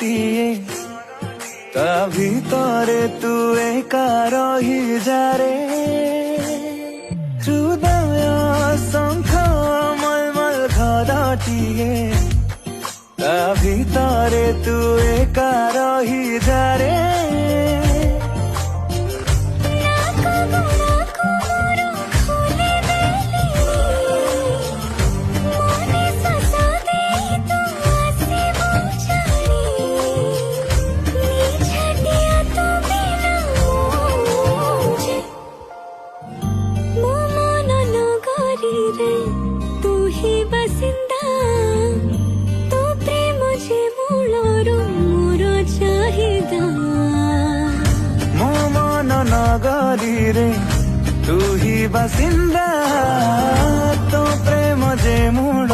ଘରଟିଏ ତା ଭିତରେ ତୁ ଏକା ରହିଯାରେ ହୃଦୟ ଶଙ୍ଖ ମଲମଲ ଘରଟିଏ ତା ଭିତରେ ତୁ ଏକା ରହିଯାରେ तू ही बसिंदा तो प्रेम जे मूलरू मोर चाहिदा मो मन नगरी रे तू ही बासिंदा तो प्रेम जे मूल